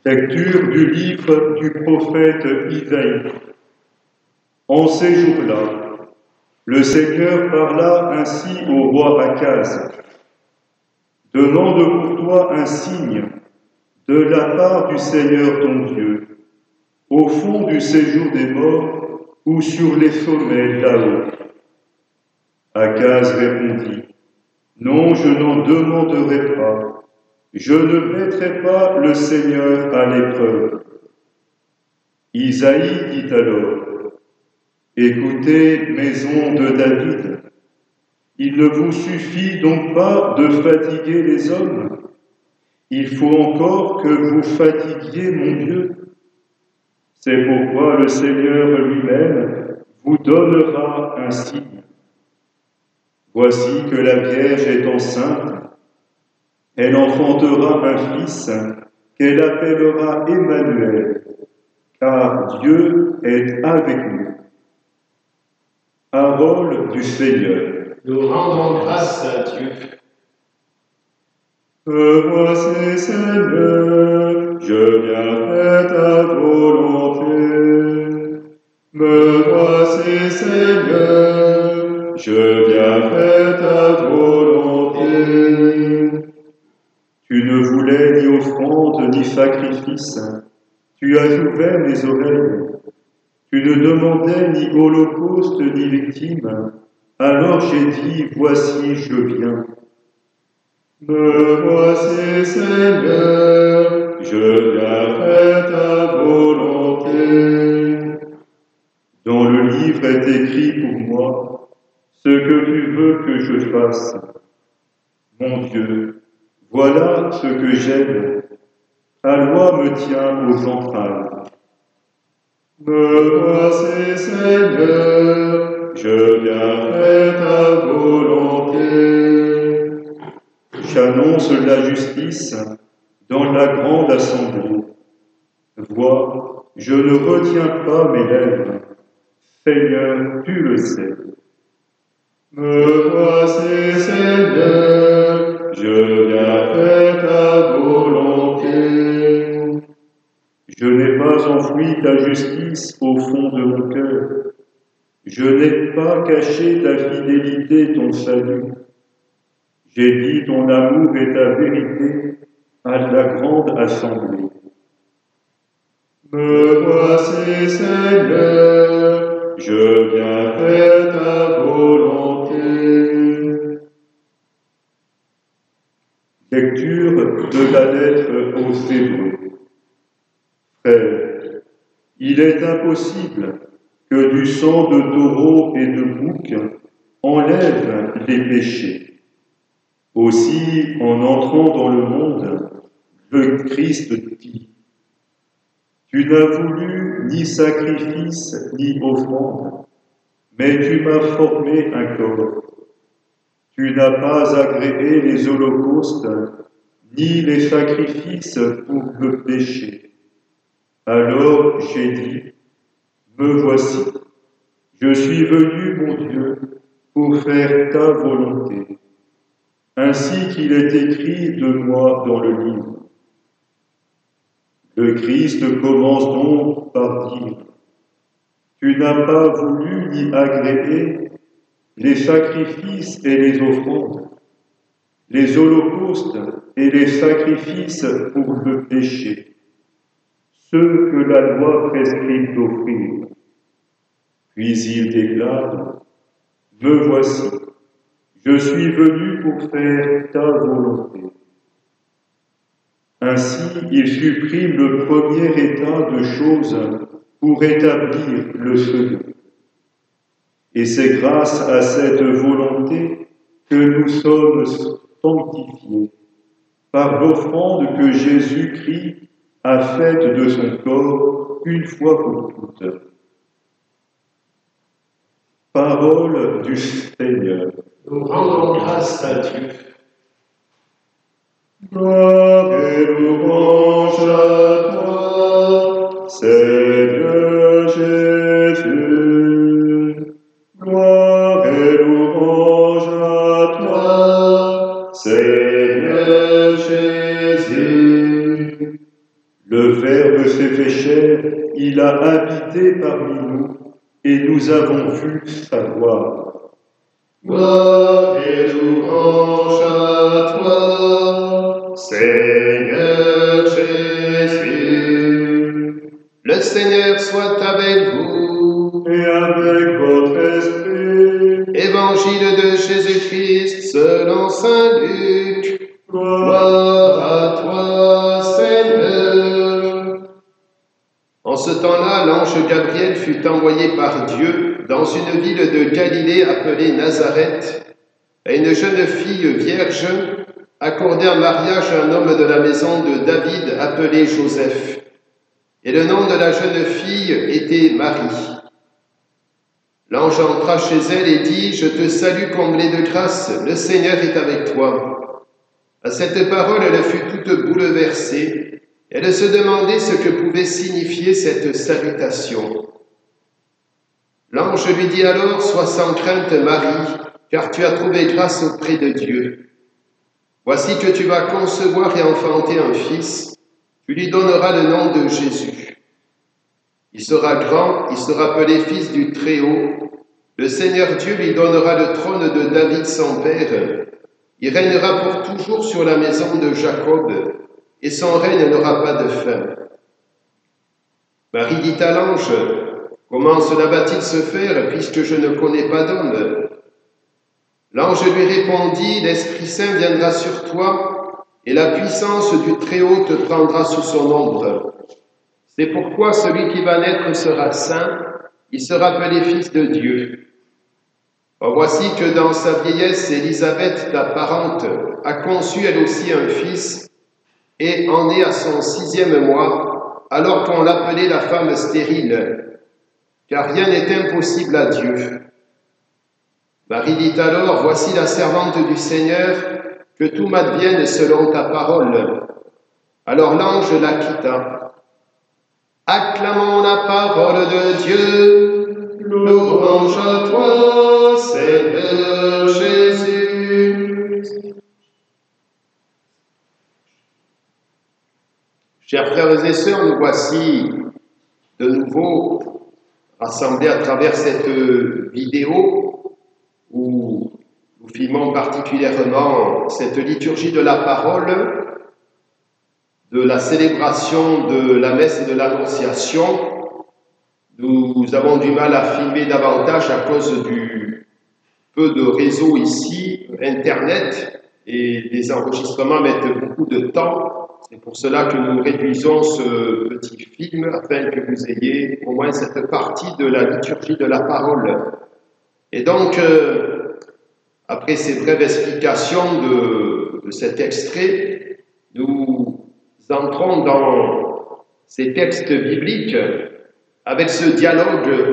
Lecture du livre du prophète Isaïe. En ces jours-là, le Seigneur parla ainsi au roi Akaz. Demande pour toi un signe de la part du Seigneur ton Dieu, au fond du séjour des morts ou sur les sommets là-haut. Akaz répondit, non, je n'en demanderai pas. Je ne mettrai pas le Seigneur à l'épreuve. Isaïe dit alors, écoutez, maison de David, il ne vous suffit donc pas de fatiguer les hommes, il faut encore que vous fatiguiez mon Dieu. C'est pourquoi le Seigneur lui-même vous donnera un signe. Voici que la Vierge est enceinte, elle enfantera un fils qu'elle appellera Emmanuel, car Dieu est avec nous. Parole du Seigneur. Nous rendons grâce à Dieu. Me voici, Seigneur, je viens faire ta volonté. Me voici, Seigneur, je viens faire ta volonté. Tu ne voulais ni offrande ni sacrifice, tu as ouvert mes oreilles. Tu ne demandais ni holocauste ni victime, alors j'ai dit, voici, je viens. Me voici, Seigneur, je viens faire ta volonté. Dans le livre est écrit pour moi ce que tu veux que je fasse. Mon Dieu, voilà ce que j'aime. Ta loi me tient aux entrailles. Me voici, Seigneur, je viens faire ta volonté. J'annonce la justice dans la grande assemblée. Vois, je ne retiens pas mes lèvres. Seigneur, tu le sais. Me voici, Seigneur, je viens faire ta volonté. Je n'ai pas enfoui ta justice au fond de mon cœur. Je n'ai pas caché ta fidélité, ton salut. J'ai dit ton amour et ta vérité à la grande assemblée. Me voici, Seigneur, je viens faire ta volonté. Lecture de la lettre aux Hébreux. Frères, il est impossible que du sang de taureau et de bouc enlève les péchés. Aussi, en entrant dans le monde, le Christ dit, tu n'as voulu ni sacrifice ni offrande, mais tu m'as formé un corps. Tu n'as pas agréé les holocaustes, ni les sacrifices pour le péché. Alors j'ai dit, me voici, je suis venu, mon Dieu, pour faire ta volonté, ainsi qu'il est écrit de moi dans le livre. Le Christ commence donc par dire, tu n'as pas voulu ni agréé les sacrifices et les offrandes, les holocaustes et les sacrifices pour le péché, ceux que la loi prescrit d'offrir. Puis il déclare, me voici, je suis venu pour faire ta volonté. Ainsi, il supprime le premier état de choses pour établir le second. Et c'est grâce à cette volonté que nous sommes sanctifiés par l'offrande que Jésus-Christ a faite de son corps une fois pour toutes. Parole du Seigneur. Nous rendons grâce à Dieu. Gloire et louange à toi, Seigneur Jésus. Gloire et louange à toi, Seigneur Jésus. Le Verbe s'est fait chair, il a habité parmi nous, et nous avons vu sa gloire. Gloire et louange à toi, Seigneur Jésus. Le Seigneur soit avec vous. Et avec votre esprit, Évangile de Jésus-Christ selon saint Luc. Gloire à toi, Seigneur. En ce temps-là, l'ange Gabriel fut envoyé par Dieu dans une ville de Galilée appelée Nazareth, à une jeune fille vierge, accordée en mariage à un homme de la maison de David appelé Joseph. Et le nom de la jeune fille était Marie. L'ange entra chez elle et dit « Je te salue, comblée de grâce, le Seigneur est avec toi. » À cette parole, elle fut toute bouleversée. Elle se demandait ce que pouvait signifier cette salutation. L'ange lui dit alors « Sois sans crainte, Marie, car tu as trouvé grâce auprès de Dieu. Voici que tu vas concevoir et enfanter un fils. Tu lui donneras le nom de Jésus. Il sera grand, il sera appelé fils du Très-Haut. Le Seigneur Dieu lui donnera le trône de David son père. Il régnera pour toujours sur la maison de Jacob, et son règne n'aura pas de fin. » Marie dit à l'ange, « Comment cela va-t-il se faire, puisque je ne connais pas d'homme ?» L'ange lui répondit, « L'Esprit Saint viendra sur toi, et la puissance du Très-Haut te prendra sous son ombre. C'est pourquoi celui qui va naître sera saint, il sera appelé fils de Dieu. Or voici que dans sa vieillesse, Élisabeth, ta parente, a conçu elle aussi un fils, et en est à son 6e mois, alors qu'on l'appelait la femme stérile, car rien n'est impossible à Dieu. » Marie dit alors, « Voici la servante du Seigneur, que tout m'advienne selon ta parole. » Alors l'ange la quitta. Acclamons la parole de Dieu. Louange à toi, Seigneur Jésus. Chers frères et sœurs, nous voici de nouveau rassemblés à travers cette vidéo où nous filmons particulièrement cette liturgie de la parole, de la célébration de la messe de l'Annonciation. Nous avons du mal à filmer davantage à cause du peu de réseau ici, Internet, et les enregistrements mettent beaucoup de temps. C'est pour cela que nous réduisons ce petit film afin que vous ayez au moins cette partie de la liturgie de la parole. Et donc, après ces brèves explications de cet extrait, nous entrons dans ces textes bibliques avec ce dialogue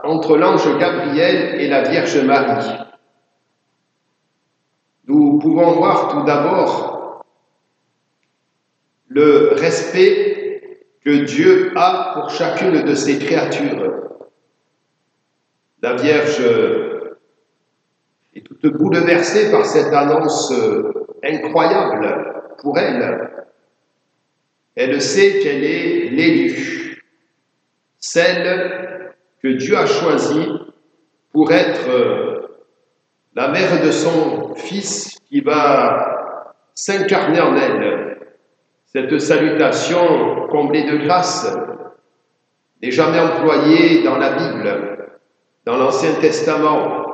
entre l'ange Gabriel et la Vierge Marie. Nous pouvons voir tout d'abord le respect que Dieu a pour chacune de ses créatures. La Vierge est toute bouleversée par cette annonce incroyable pour elle. Elle sait qu'elle est l'élue, celle que Dieu a choisie pour être la mère de son Fils qui va s'incarner en elle. Cette salutation comblée de grâce n'est jamais employée dans la Bible, dans l'Ancien Testament.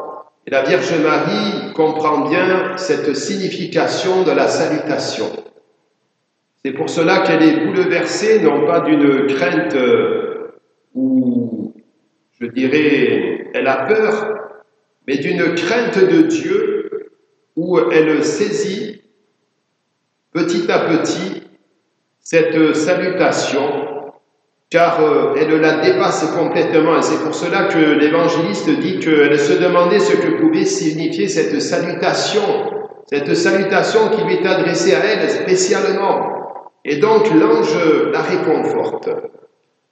Et la Vierge Marie comprend bien cette signification de la salutation. C'est pour cela qu'elle est bouleversée, non pas d'une crainte où, je dirais, elle a peur, mais d'une crainte de Dieu où elle saisit petit à petit cette salutation, car elle la dépasse complètement. Et c'est pour cela que l'évangéliste dit qu'elle se demandait ce que pouvait signifier cette salutation qui lui est adressée à elle spécialement. Et donc l'ange la réconforte.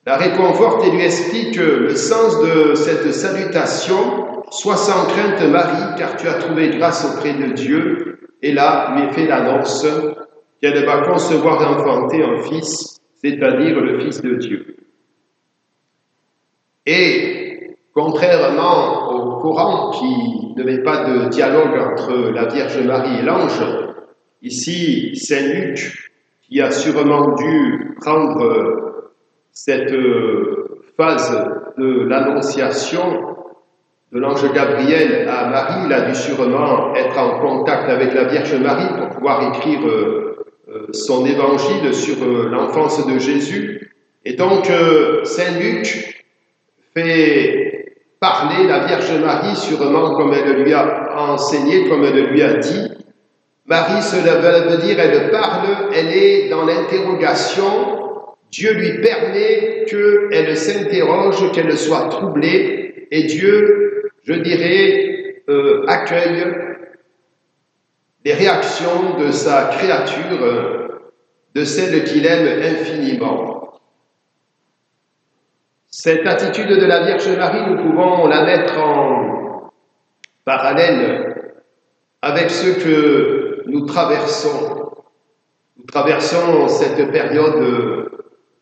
La réconforte et lui explique le sens de cette salutation. « Sois sans crainte, Marie, car tu as trouvé grâce auprès de Dieu. » Et là, lui fait l'annonce qu'elle va concevoir et enfanter un fils. c'est-à-dire le Fils de Dieu. Et contrairement au Coran qui ne met pas de dialogue entre la Vierge Marie et l'ange, ici Saint Luc, qui a sûrement dû prendre cette phase de l'annonciation de l'ange Gabriel à Marie, il a dû sûrement être en contact avec la Vierge Marie pour pouvoir écrire son évangile sur l'enfance de Jésus. Et donc, Saint Luc fait parler la Vierge Marie sûrement comme elle lui a enseigné, comme elle lui a dit. Marie, cela veut dire, elle parle, elle est dans l'interrogation. Dieu lui permet qu'elle s'interroge, qu'elle soit troublée, et Dieu, je dirais, accueille les réactions de sa créature, de celle qu'il aime infiniment. Cette attitude de la Vierge Marie, nous pouvons la mettre en parallèle avec ce que nous traversons. Nous traversons cette période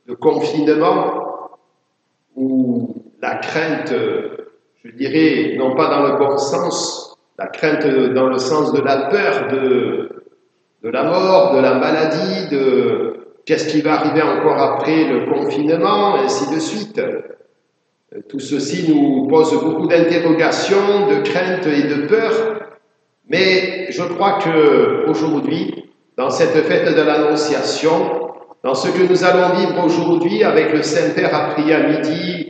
de confinement où la crainte, je dirais, non pas dans le bon sens, la crainte dans le sens de la peur, de la mort, de la maladie, de qu'est-ce qui va arriver encore après le confinement, ainsi de suite. Tout ceci nous pose beaucoup d'interrogations, de craintes et de peurs, mais je crois qu'aujourd'hui, dans cette fête de l'Annonciation, dans ce que nous allons vivre aujourd'hui avec le Saint-Père à prier à midi,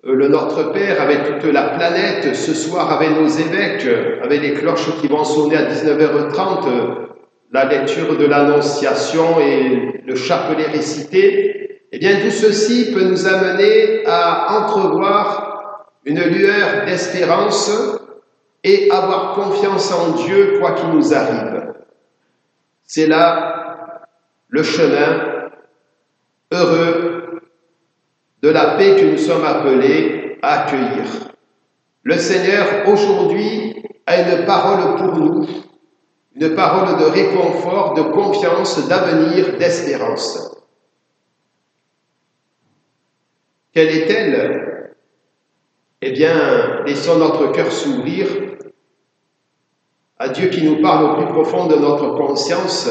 le Notre Père avec toute la planète, ce soir avec nos évêques, avec les cloches qui vont sonner à 19h30, la lecture de l'Annonciation et le chapelet récité, eh bien tout ceci peut nous amener à entrevoir une lueur d'espérance et avoir confiance en Dieu quoi qu'il nous arrive. C'est là le chemin heureux de la paix que nous sommes appelés à accueillir. Le Seigneur, aujourd'hui, a une parole pour nous, une parole de réconfort, de confiance, d'avenir, d'espérance. Quelle est-elle? Eh bien, laissons notre cœur s'ouvrir à Dieu qui nous parle au plus profond de notre conscience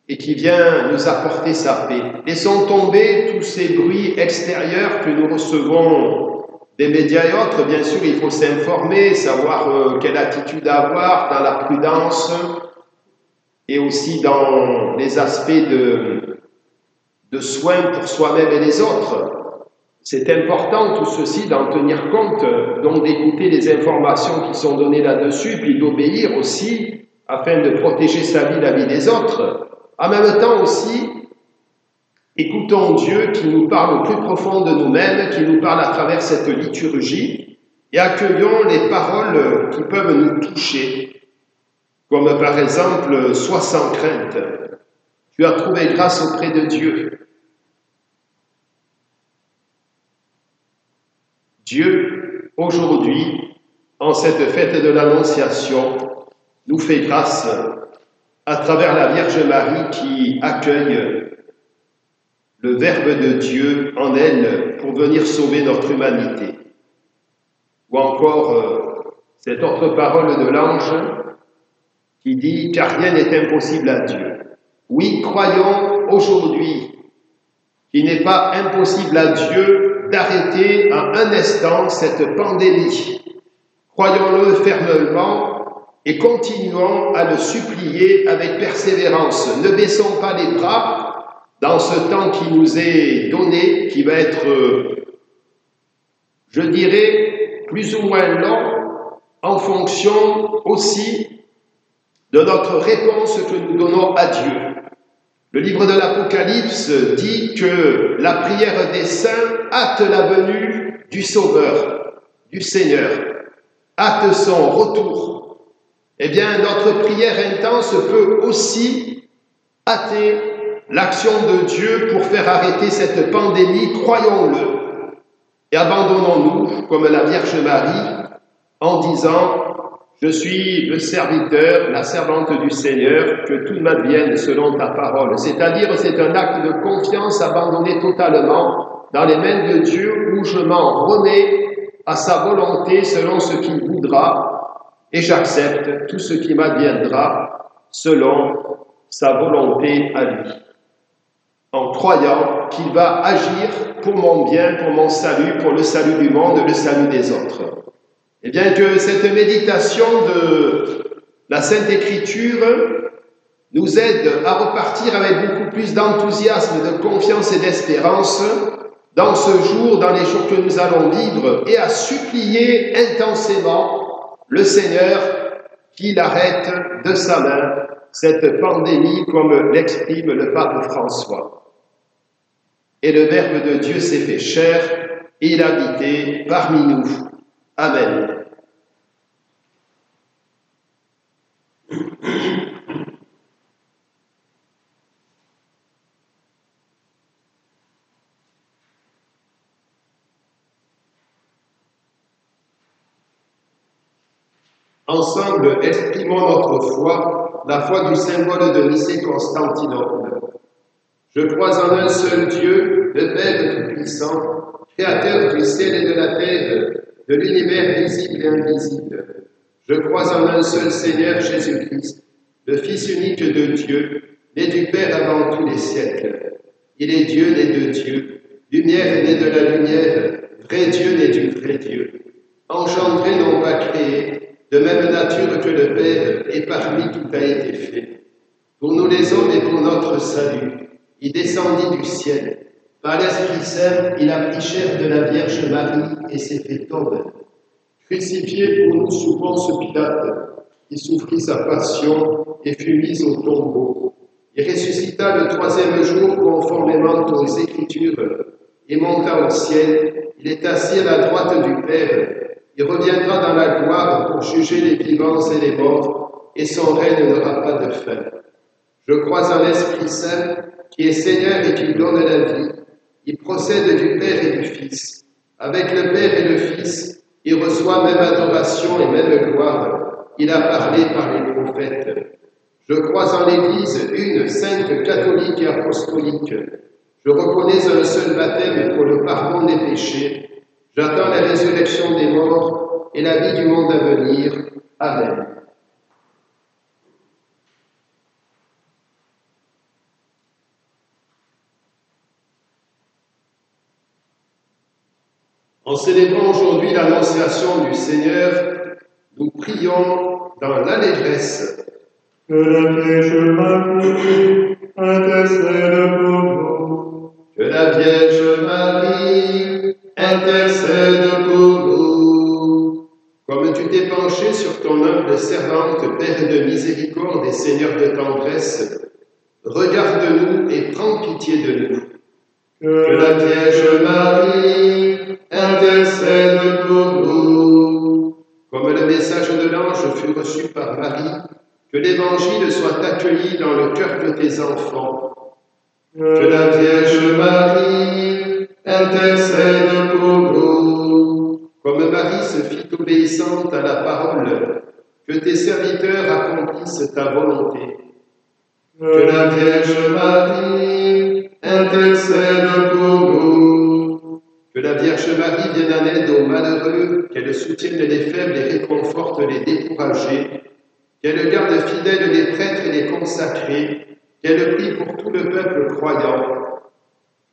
et qui vient nous apporter sa paix. Laissons tomber tous ces bruits extérieurs que nous recevons des médias et autres. Bien sûr, il faut s'informer, savoir quelle attitude avoir dans la prudence et aussi dans les aspects de soins pour soi-même et les autres. C'est important tout ceci d'en tenir compte, donc d'écouter les informations qui sont données là-dessus, puis d'obéir aussi afin de protéger sa vie, la vie des autres. En même temps aussi, écoutons Dieu qui nous parle au plus profond de nous-mêmes, qui nous parle à travers cette liturgie, et accueillons les paroles qui peuvent nous toucher, comme par exemple « Sois sans crainte, tu as trouvé grâce auprès de Dieu ». Dieu, aujourd'hui, en cette fête de l'Annonciation, nous fait grâce à travers la Vierge Marie qui accueille le Verbe de Dieu en elle pour venir sauver notre humanité. Ou encore cette autre parole de l'ange qui dit « Car rien n'est impossible à Dieu ». Oui, croyons aujourd'hui qu'il n'est pas impossible à Dieu d'arrêter en un instant cette pandémie. Croyons-le fermement et continuons à le supplier avec persévérance. Ne baissons pas les bras dans ce temps qui nous est donné, qui va être, je dirais, plus ou moins long, en fonction aussi de notre réponse que nous donnons à Dieu. Le livre de l'Apocalypse dit que la prière des saints hâte la venue du Sauveur, du Seigneur, hâte son retour. Eh bien, notre prière intense peut aussi hâter l'action de Dieu pour faire arrêter cette pandémie, croyons-le. Et abandonnons-nous, comme la Vierge Marie, en disant « Je suis le serviteur, la servante du Seigneur, que tout m'advienne selon ta parole. C'est-à-dire, c'est un acte de confiance abandonné totalement dans les mains de Dieu où je m'en remets à sa volonté selon ce qu'il voudra et j'accepte tout ce qui m'adviendra selon sa volonté à lui, en croyant qu'il va agir pour mon bien, pour mon salut, pour le salut du monde, le salut des autres. Et bien que cette méditation de la Sainte Écriture nous aide à repartir avec beaucoup plus d'enthousiasme, de confiance et d'espérance dans ce jour, dans les jours que nous allons vivre, et à supplier intensément le Seigneur qu'il arrête de sa main cette pandémie, comme l'exprime le pape François. Et le Verbe de Dieu s'est fait chair, et il habitait parmi nous. Amen. Ensemble, exprimons notre foi, la foi du symbole de Nicée-Constantinople. Je crois en un seul Dieu, le Père Tout-Puissant, Créateur du ciel et de la terre, de l'univers visible et invisible. Je crois en un seul Seigneur Jésus-Christ, le Fils unique de Dieu, né du Père avant tous les siècles. Il est Dieu né de Dieu, lumière née de la lumière, vrai Dieu né du vrai Dieu, engendré non pas créé, de même nature que le Père, et par lui tout a été fait. Pour nous les hommes et pour notre salut, il descendit du ciel. Par l'Esprit Saint, il a pris chair de la Vierge Marie et s'est fait homme. Crucifié pour nous sous Ponce Pilate, il souffrit sa passion et fut mis au tombeau. Il ressuscita le troisième jour conformément aux Écritures et monta au ciel. Il est assis à la droite du Père. Il reviendra dans la gloire pour juger les vivants et les morts, et son règne n'aura pas de fin. Je crois en l'Esprit Saint, qui est Seigneur et qui donne la vie. Il procède du Père et du Fils. Avec le Père et le Fils, il reçoit même adoration et même gloire. Il a parlé par les prophètes. Je crois en l'Église, une, sainte, catholique et apostolique. Je reconnais un seul baptême pour le pardon des péchés. J'attends la résurrection des morts et la vie du monde à venir. Amen. En célébrant aujourd'hui l'annonciation du Seigneur, nous prions dans l'allégresse. Que la Vierge Marie intercède pour nous. Que la Vierge Marie intercède pour nous. Comme tu t'es penché sur ton humble servante, Père de miséricorde et Seigneur de tendresse, regarde-nous et prends pitié de nous. Que la Vierge Marie intercède pour nous. Comme le message de l'ange fut reçu par Marie, que l'Évangile soit accueilli dans le cœur de tes enfants. Que la Vierge Marie intercède pour nous. Comme Marie se fit obéissante à la parole, que tes serviteurs accomplissent ta volonté. Que la Vierge Marie intercède pour nous. Que la Vierge Marie vienne en aide aux malheureux, qu'elle soutienne les faibles et réconforte les découragés, qu'elle garde fidèles les prêtres et les consacrés, qu'elle prie pour tout le peuple croyant.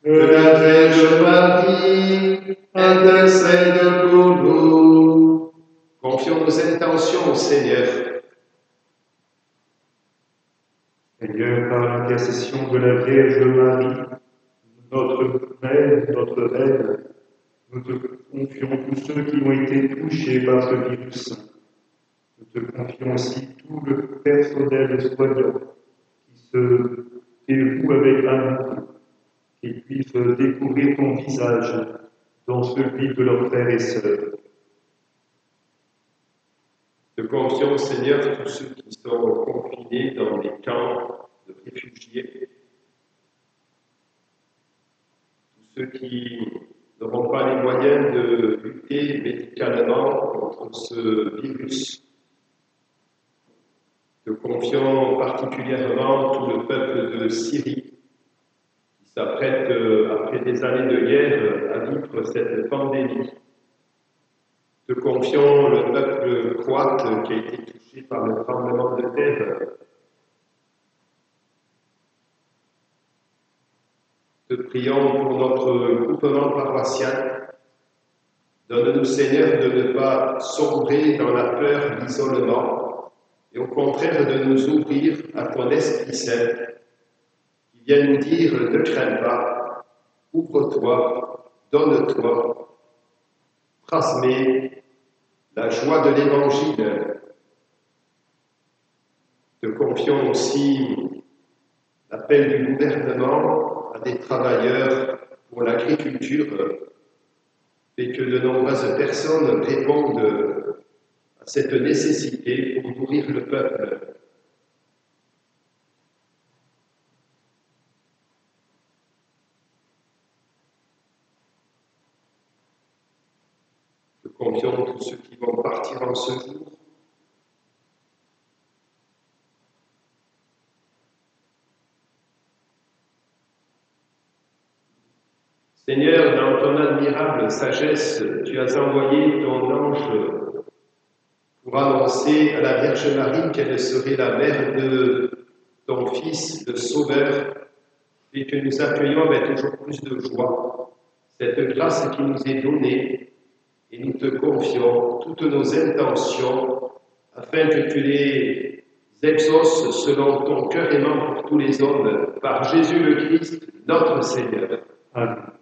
Que la Vierge Marie intercède pour nous. Confions nos intentions au Seigneur. Seigneur, par l'intercession de la Vierge Marie, notre Mère, notre Reine, nous te confions tous ceux qui ont été touchés par ce virus. Nous te confions aussi tout le personnel soignant qui se dévoue avec amour, qu'ils puissent découvrir ton visage dans celui de leurs frères et sœurs. Te confions, Seigneur, tous ceux qui sont confinés dans les camps de réfugiés, tous ceux qui n'auront pas les moyens de lutter médicalement contre ce virus, confions particulièrement tout le peuple de Syrie qui s'apprête, après des années de guerre, à vivre cette pandémie. Te confions le peuple croate qui a été touché par le tremblement de terre. Te prions pour notre groupement paroissial. Donne-nous, Seigneur, de ne pas sombrer dans la peur, l'isolement, et au contraire de nous ouvrir à ton Esprit Saint, qui vient nous dire ne crains pas, ouvre-toi, donne-toi, transmets la joie de l'Évangile. Te confions aussi l'appel du gouvernement à des travailleurs pour l'agriculture, et que de nombreuses personnes répondent à cette nécessité pour nourrir le peuple. Te confions tous ceux qui vont partir en ce jour. Seigneur, dans ton admirable sagesse, tu as envoyé ton ange pour annoncer à la Vierge Marie qu'elle serait la mère de ton Fils, le Sauveur, et que nous accueillons avec toujours plus de joie cette grâce qui nous est donnée, et nous te confions toutes nos intentions afin que tu les exauces selon ton cœur aimant pour tous les hommes, par Jésus le Christ, notre Seigneur. Amen.